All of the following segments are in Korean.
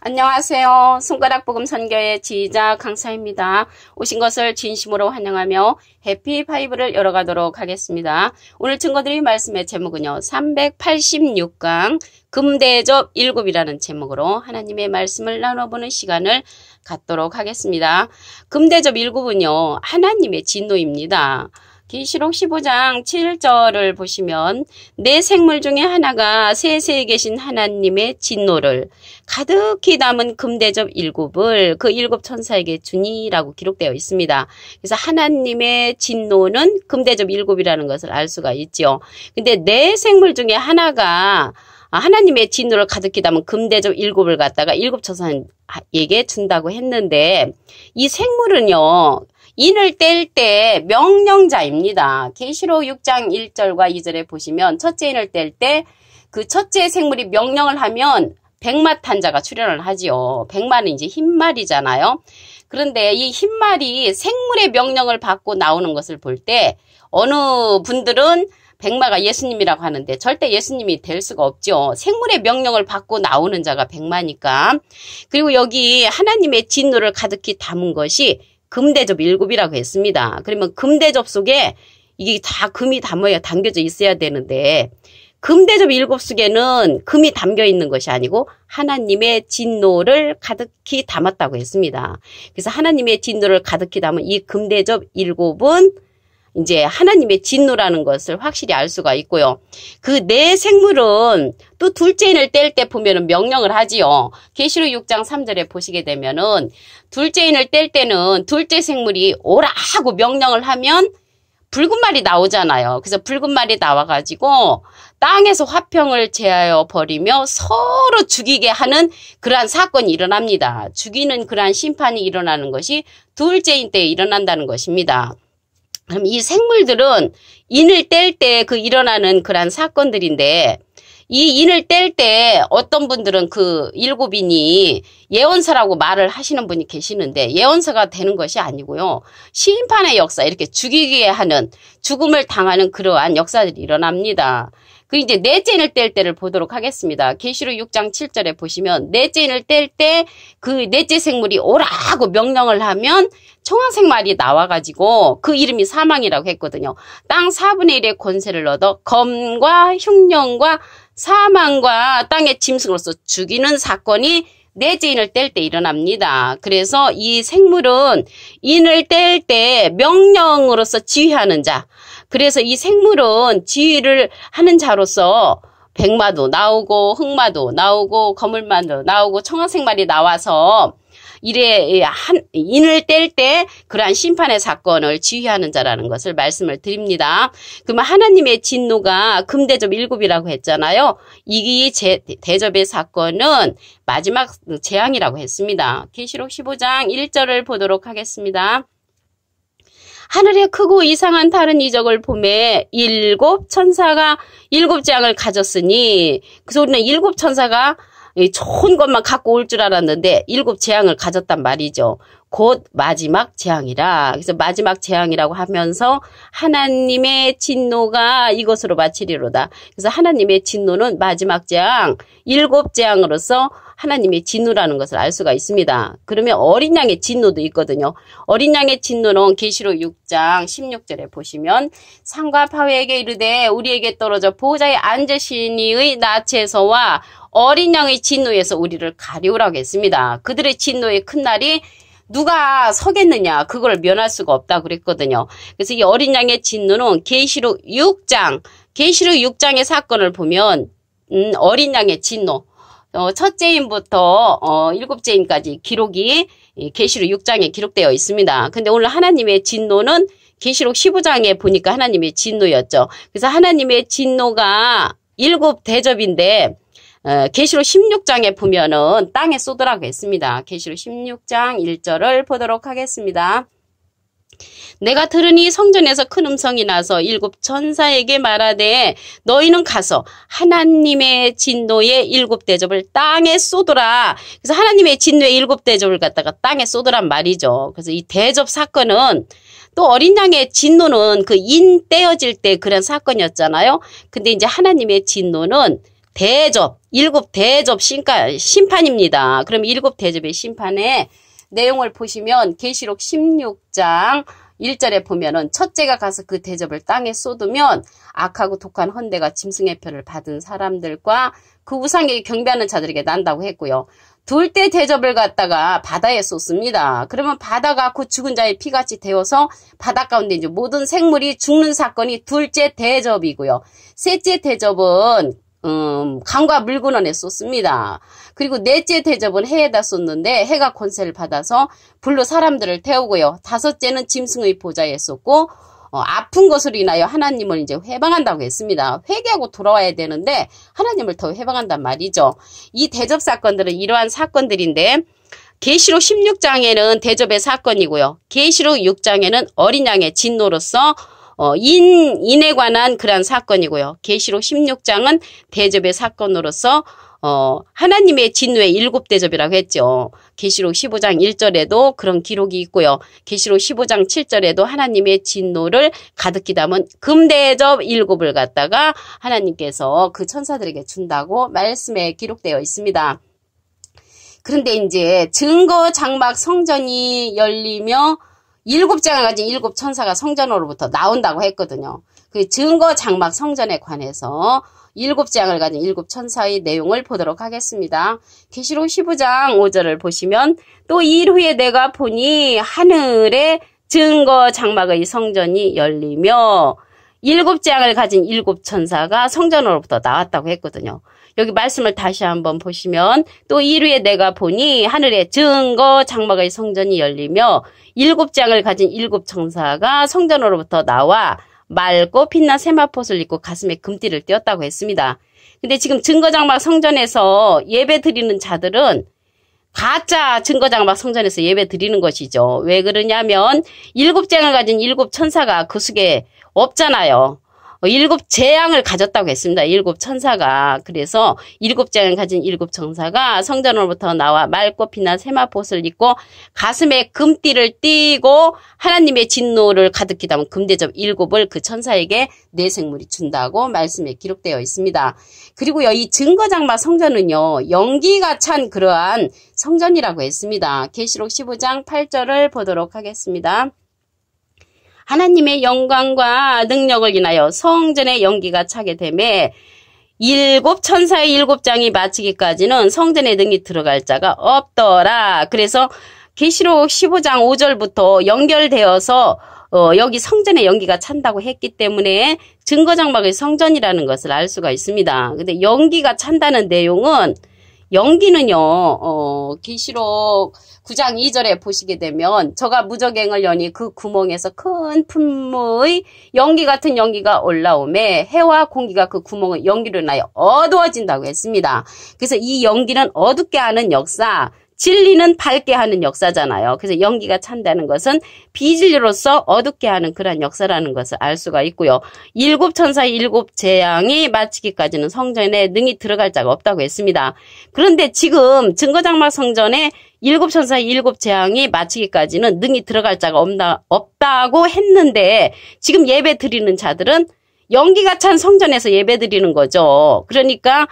안녕하세요. 손가락 복음 선교의 지휘자 강사입니다. 오신 것을 진심으로 환영하며 해피 파이브를 열어가도록 하겠습니다. 오늘 증거드릴 말씀의 제목은요. 386강 금대접 7이라는 제목으로 하나님의 말씀을 나눠보는 시간을 갖도록 하겠습니다. 금대접 7은요. 하나님의 진노입니다. 계시록 15장 7절을 보시면 내 생물 중에 하나가 세세에 계신 하나님의 진노를 가득히 담은 금대접 7을 그 7 천사에게 주니라고 기록되어 있습니다. 그래서 하나님의 진노는 금대접 7이라는 것을 알 수가 있죠. 근데 내 생물 중에 하나가 하나님의 진노를 가득히 담은 금대접 7을 갖다가 7 천사에게 준다고 했는데 이 생물은요. 인을 뗄 때 명령자입니다. 계시록 6장 1절과 2절에 보시면 첫째 인을 뗄 때 그 첫째 생물이 명령을 하면 백마탄 자가 출현을 하지요. 백마는 이제 흰말이잖아요. 그런데 이 흰말이 생물의 명령을 받고 나오는 것을 볼 때 어느 분들은 백마가 예수님이라고 하는데 절대 예수님이 될 수가 없죠. 생물의 명령을 받고 나오는 자가 백마니까. 그리고 여기 하나님의 진노를 가득히 담은 것이 금대접 7이라고 했습니다. 그러면 금대접 속에 이게 다 금이 담겨져 있어야 되는데 금대접 7 속에는 금이 담겨 있는 것이 아니고 하나님의 진노를 가득히 담았다고 했습니다. 그래서 하나님의 진노를 가득히 담은 이 금대접 7은 이제 하나님의 진노라는 것을 확실히 알 수가 있고요. 그 네 생물은 또 둘째 인을 뗄 때 보면은 명령을 하지요. 계시록 6장 3절에 보시게 되면은 둘째 인을 뗄 때는 둘째 생물이 오라 하고 명령을 하면 붉은 말이 나오잖아요. 그래서 붉은 말이 나와가지고 땅에서 화평을 제하여 버리며 서로 죽이게 하는 그러한 사건이 일어납니다. 죽이는 그러한 심판이 일어나는 것이 둘째 인 때에 일어난다는 것입니다. 그럼 이 생물들은 인을 뗄 때 그 일어나는 그러한 사건들인데 이 인을 뗄 때 어떤 분들은 그 7인이 예언서라고 말을 하시는 분이 계시는데 예언서가 되는 것이 아니고요. 심판의 역사, 이렇게 죽이게 하는, 죽음을 당하는 그러한 역사들이 일어납니다. 그리고 이제 넷째 인을 뗄 때를 보도록 하겠습니다. 계시록 6장 7절에 보시면 넷째 인을 뗄 때 그 넷째 생물이 오라고 명령을 하면 청황색 말이 나와가지고 그 이름이 사망이라고 했거든요. 땅 4분의 1의 권세를 얻어 검과 흉령과 사망과 땅의 짐승으로서 죽이는 사건이 넷째 인을 뗄 때 일어납니다. 그래서 이 생물은 인을 뗄 때 명령으로서 지휘하는 자. 그래서 이 생물은 지휘를 하는 자로서 백마도 나오고 흑마도 나오고 거물마도 나오고 청황색 말이 나와서 인을 뗄 때 그러한 심판의 사건을 지휘하는 자라는 것을 말씀을 드립니다. 그러면 하나님의 진노가 금대접 7이라고 했잖아요. 이 대접의 사건은 마지막 재앙이라고 했습니다. 계시록 15장 1절을 보도록 하겠습니다. 하늘에 크고 이상한 다른 이적을 보매 7 천사가 7 재앙을 가졌으니 그래서 우리는 7 천사가 좋은 것만 갖고 올 줄 알았는데 7 재앙을 가졌단 말이죠. 곧 마지막 재앙이라. 그래서 마지막 재앙이라고 하면서 하나님의 진노가 이것으로 마치리로다. 그래서 하나님의 진노는 마지막 재앙, 7 재앙으로서 하나님의 진노라는 것을 알 수가 있습니다. 그러면 어린 양의 진노도 있거든요. 어린 양의 진노는 계시록 6장 16절에 보시면 산과 바위에게 이르되 우리에게 떨어져 보호자에 앉으신 이의 낯에서와 어린 양의 진노에서 우리를 가리우라고 했습니다. 그들의 진노의 큰 날이 누가 서겠느냐, 그걸 면할 수가 없다 그랬거든요. 그래서 이 어린 양의 진노는 계시록 6장의 사건을 보면 어린 양의 진노, 첫째 인부터 7째 인까지 기록이 계시록 6장에 기록되어 있습니다. 근데 오늘 하나님의 진노는 계시록 15장에 보니까 하나님의 진노였죠. 그래서 하나님의 진노가 7 대접인데 계시록 16장에 보면은 땅에 쏟으라고 했습니다. 계시록 16장 1절을 보도록 하겠습니다. 내가 들으니 성전에서 큰 음성이 나서 7 천사에게 말하되 너희는 가서 하나님의 진노의 7 대접을 땅에 쏟으라. 그래서 하나님의 진노의 7 대접을 갖다가 땅에 쏟으란 말이죠. 그래서 이 대접 사건은 또 어린 양의 진노는 그 인 떼어질 때 그런 사건이었잖아요. 근데 이제 하나님의 진노는 대접, 일곱 대접 심판입니다. 그럼 일곱 대접의 심판의 내용을 보시면 계시록 16장 1절에 보면은 첫째가 가서 그 대접을 땅에 쏟으면 악하고 독한 헌대가 짐승의 표를 받은 사람들과 그 우상에게 경배하는 자들에게 난다고 했고요. 둘째 대접을 갖다가 바다에 쏟습니다. 그러면 바다가 곧 죽은 자의 피같이 되어서 바다 가운데 이제 모든 생물이 죽는 사건이 둘째 대접이고요. 셋째 대접은 강과 물근원에 쏟습니다. 그리고 넷째 대접은 해에다 쏟는데 해가 권세를 받아서 불로 사람들을 태우고요. 다섯째는 짐승의 보좌에 쏟고 아픈 것으로 인하여 하나님을 이제 회방한다고 했습니다. 회개하고 돌아와야 되는데 하나님을 더 회방한단 말이죠. 이 대접 사건들은 이러한 사건들인데 계시록 16장에는 대접의 사건이고요. 계시록 6장에는 어린 양의 진노로서 인에 관한 그러한 사건이고요. 계시록 16장은 대접의 사건으로서 하나님의 진노의 일곱 대접이라고 했죠. 계시록 15장 1절에도 그런 기록이 있고요. 계시록 15장 7절에도 하나님의 진노를 가득히 담은 금대접 일곱을 갖다가 하나님께서 그 천사들에게 준다고 말씀에 기록되어 있습니다. 그런데 이제 증거 장막 성전이 열리며 일곱 장을 가진 일곱 천사가 성전으로부터 나온다고 했거든요. 그 증거 장막 성전에 관해서 일곱 장을 가진 일곱 천사의 내용을 보도록 하겠습니다. 계시록 15장 5절을 보시면 또 일 후에 내가 보니 하늘에 증거 장막의 성전이 열리며 일곱 장을 가진 일곱 천사가 성전으로부터 나왔다고 했거든요. 여기 말씀을 다시 한번 보시면 또 일 후에 내가 보니 하늘에 증거 장막의 성전이 열리며 일곱 장을 가진 일곱 천사가 성전으로부터 나와 맑고 빛난 세마포옷을 입고 가슴에 금띠를 띄었다고 했습니다. 근데 지금 증거장막 성전에서 예배 드리는 자들은 가짜 증거장막 성전에서 예배 드리는 것이죠. 왜 그러냐면 일곱 장을 가진 일곱 천사가 그 속에 없잖아요. 일곱 재앙을 가졌다고 했습니다. 일곱 천사가. 그래서 일곱 재앙을 가진 일곱 천사가 성전으로부터 나와 맑고 빛난 세마포옷을 입고 가슴에 금띠를 띠고 하나님의 진노를 가득히 담은 금대접 일곱을 그 천사에게 네 생물이 준다고 말씀에 기록되어 있습니다. 그리고요, 이 증거장막 성전은요, 연기가 찬 그러한 성전이라고 했습니다. 계시록 15장 8절을 보도록 하겠습니다. 하나님의 영광과 능력을 인하여 성전의 연기가 차게 되매 일곱 천사의 일곱 장이 마치기까지는 성전의 능이 들어갈 자가 없더라. 그래서 계시록 15장 5절부터 연결되어서 여기 성전의 연기가 찬다고 했기 때문에 증거장막의 성전이라는 것을 알 수가 있습니다. 근데 연기가 찬다는 내용은 연기는요, 계시록 9장 2절에 보시게 되면 저가 무저갱을 여니 그 구멍에서 큰噴의 연기 같은 연기가 올라오매 해와 공기가 그 구멍의 연기로 인하여 어두워진다고 했습니다. 그래서 이 연기는 어둡게 하는 역사, 진리는 밝게 하는 역사잖아요. 그래서 연기가 찬다는 것은 비진리로서 어둡게 하는 그런 역사라는 것을 알 수가 있고요. 일곱 천사의 일곱 재앙이 마치기까지는 성전에 능히 들어갈 자가 없다고 했습니다. 그런데 지금 증거장막 성전에 일곱 천사의 일곱 재앙이 마치기까지는 능히 들어갈 자가 없다고 했는데 지금 예배 드리는 자들은 연기가 찬 성전에서 예배 드리는 거죠. 그러니까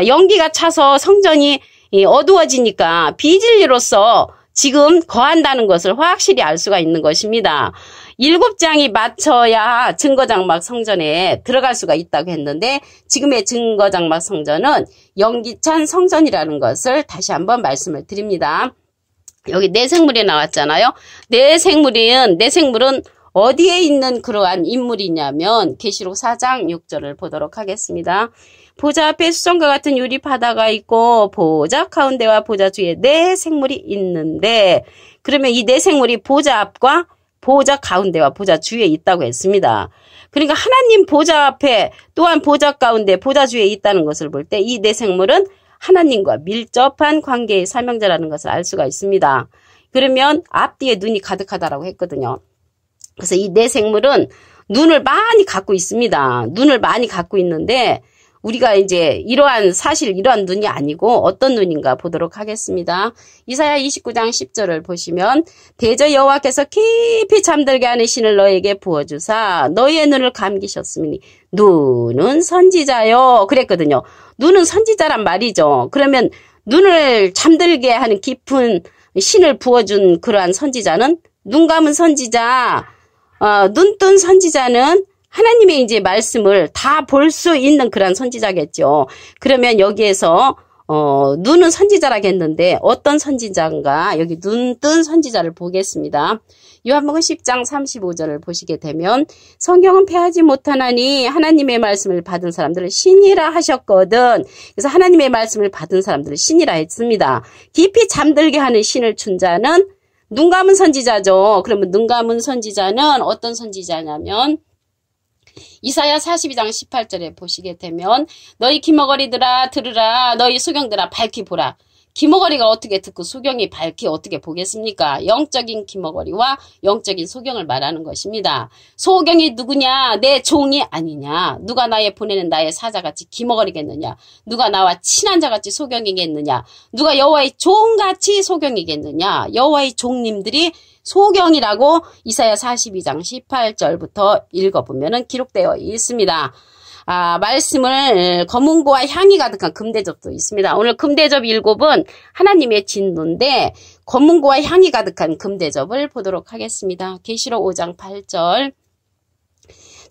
연기가 차서 성전이 어두워지니까 비진리로서 지금 거한다는 것을 확실히 알 수가 있는 것입니다. 일곱 장이 맞춰야 증거장막 성전에 들어갈 수가 있다고 했는데 지금의 증거장막 성전은 연기찬 성전이라는 것을 다시 한번 말씀을 드립니다. 여기 네 생물이 나왔잖아요. 네 생물은 어디에 있는 그러한 인물이냐면 계시록 4장 6절을 보도록 하겠습니다. 보좌 앞에 수정과 같은 유리 바다가 있고 보좌 가운데와 보좌 주위에 네 생물이 있는데 그러면 이 네 생물이 보좌 앞과 보좌 가운데와 보좌 주위에 있다고 했습니다. 그러니까 하나님 보좌 앞에 또한 보좌 가운데 보좌 주위에 있다는 것을 볼 때 이 네 생물은 하나님과 밀접한 관계의 사명자라는 것을 알 수가 있습니다. 그러면 앞뒤에 눈이 가득하다라고 했거든요. 그래서 이 네 생물은 눈을 많이 갖고 있습니다. 눈을 많이 갖고 있는데 우리가 이제 사실 이러한 눈이 아니고 어떤 눈인가 보도록 하겠습니다. 이사야 29장 10절을 보시면 대저 여호와께서 깊이 잠들게 하는 신을 너에게 부어주사 너희의 눈을 감기셨으니 눈은 선지자요. 그랬거든요. 눈은 선지자란 말이죠. 그러면 눈을 잠들게 하는 깊은 신을 부어준 그러한 선지자는 눈 감은 선지자, 눈 뜬 선지자는 하나님의 이제 말씀을 다 볼 수 있는 그러한 선지자겠죠. 그러면 여기에서 눈은 선지자라겠는데 어떤 선지자인가 여기 눈 뜬 선지자를 보겠습니다. 요한복음 10장 35절을 보시게 되면 성경은 패하지 못하나니 하나님의 말씀을 받은 사람들을 신이라 하셨거든. 그래서 하나님의 말씀을 받은 사람들을 신이라 했습니다. 깊이 잠들게 하는 신을 준 자는 눈 감은 선지자죠. 그러면 눈 감은 선지자는 어떤 선지자냐면 이사야 42장 18절에 보시게 되면 너희 기머거리들아 들으라 너희 소경들아 밝히 보라. 기머거리가 어떻게 듣고 소경이 밝히 어떻게 보겠습니까? 영적인 기머거리와 영적인 소경을 말하는 것입니다. 소경이 누구냐? 내 종이 아니냐? 누가 나의 보내는 나의 사자같이 기머거리겠느냐? 누가 나와 친한 자같이 소경이겠느냐? 누가 여호와의 종같이 소경이겠느냐? 여호와의 종님들이 소경이라고 이사야 42장 18절부터 읽어보면 기록되어 있습니다. 말씀을 검은고와 향이 가득한 금대접도 있습니다. 오늘 금대접 7은 하나님의 진노인데 검은고와 향이 가득한 금대접을 보도록 하겠습니다. 계시록 5장 8절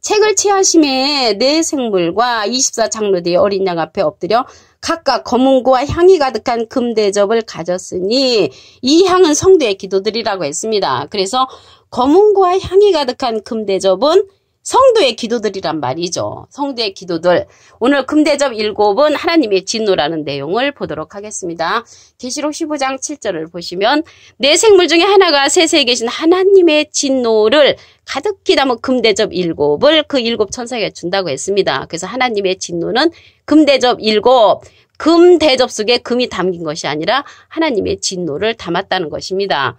책을 취하심에 네 생물과 24장로들이 어린 양 앞에 엎드려 각각 검은고와 향이 가득한 금대접을 가졌으니 이 향은 성도의 기도들이라고 했습니다. 그래서 검은고와 향이 가득한 금대접은 성도의 기도들이란 말이죠. 성도의 기도들. 오늘 금대접 7은 하나님의 진노라는 내용을 보도록 하겠습니다. 계시록 15장 7절을 보시면 네 생물 중에 하나가 세세에 계신 하나님의 진노를 가득히 담은 금대접 7을 그 7 천사에게 준다고 했습니다. 그래서 하나님의 진노는 금대접 7, 금대접 속에 금이 담긴 것이 아니라 하나님의 진노를 담았다는 것입니다.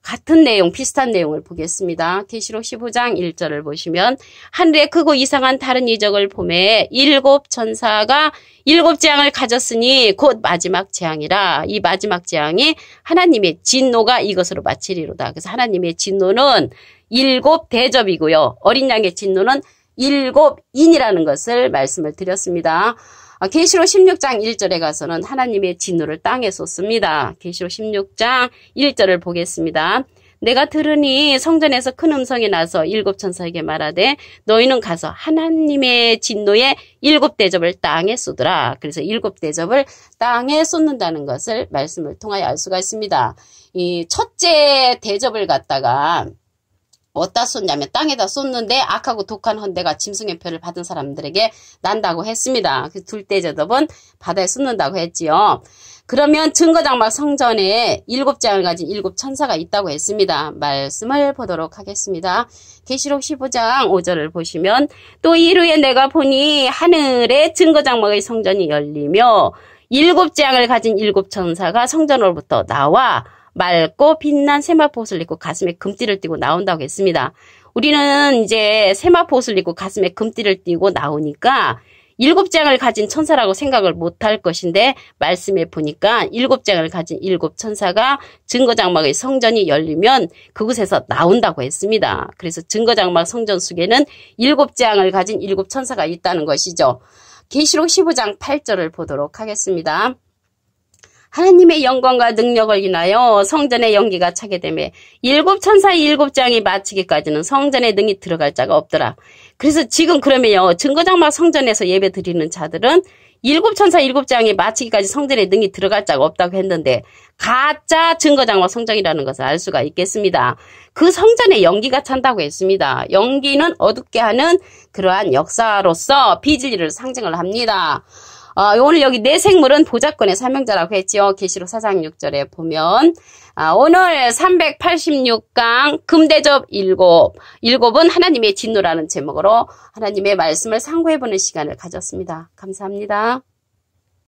같은 내용, 비슷한 내용을 보겠습니다. 계시록 15장 1절을 보시면 하늘에 크고 이상한 다른 이적을 보매 7 천사가 7 재앙을 가졌으니 곧 마지막 재앙이라. 이 마지막 재앙이 하나님의 진노가 이것으로 마치리로다. 그래서 하나님의 진노는 7 대접이고요. 어린 양의 진노는 7 인이라는 것을 말씀을 드렸습니다. 계시록 16장 1절에 가서는 하나님의 진노를 땅에 쏟습니다. 계시록 16장 1절을 보겠습니다. 내가 들으니 성전에서 큰 음성이 나서 7 천사에게 말하되 너희는 가서 하나님의 진노의 7 대접을 땅에 쏟으라. 그래서 7 대접을 땅에 쏟는다는 것을 말씀을 통하여 알 수가 있습니다. 이 첫째 대접을 갖다가 어디다 쏟냐면 땅에다 쏟는데 악하고 독한 헌대가 짐승의 표를 받은 사람들에게 난다고 했습니다. 그 둘째 대접은 바다에 쏟는다고 했지요. 그러면 증거장막 성전에 7 장을 가진 7 천사가 있다고 했습니다. 말씀을 보도록 하겠습니다. 계시록 15장 5절을 보시면 또 이후에 내가 보니 하늘에 증거장막의 성전이 열리며 7 장을 가진 7 천사가 성전으로부터 나와 맑고 빛난 세마포 옷을 입고 가슴에 금띠를 띠고 나온다고 했습니다. 우리는 이제 세마포 옷을 입고 가슴에 금띠를 띠고 나오니까 7 장을 가진 천사라고 생각을 못할 것인데 말씀에 보니까 7 장을 가진 7 천사가 증거장막의 성전이 열리면 그곳에서 나온다고 했습니다. 그래서 증거장막 성전 속에는 7 장을 가진 7 천사가 있다는 것이죠. 계시록 15장 8절을 보도록 하겠습니다. 하나님의 영광과 능력을 인하여 성전의 연기가 차게 되매 7 천사의 7 장이 마치기까지는 성전에 능히 들어갈 자가 없더라. 그래서 지금 그러면요, 증거장막 성전에서 예배 드리는 자들은 7 천사 7 장이 마치기까지 성전에 능히 들어갈 자가 없다고 했는데 가짜 증거장막 성전이라는 것을 알 수가 있겠습니다. 그 성전에 연기가 찬다고 했습니다. 연기는 어둡게 하는 그러한 역사로서 비진리를 상징을 합니다. 오늘 여기 네 생물은 보좌권의 사명자라고 했지요. 계시록 4장 6절에 보면 오늘 386강 금대접 7은 하나님의 진노라는 제목으로 하나님의 말씀을 상고해보는 시간을 가졌습니다. 감사합니다.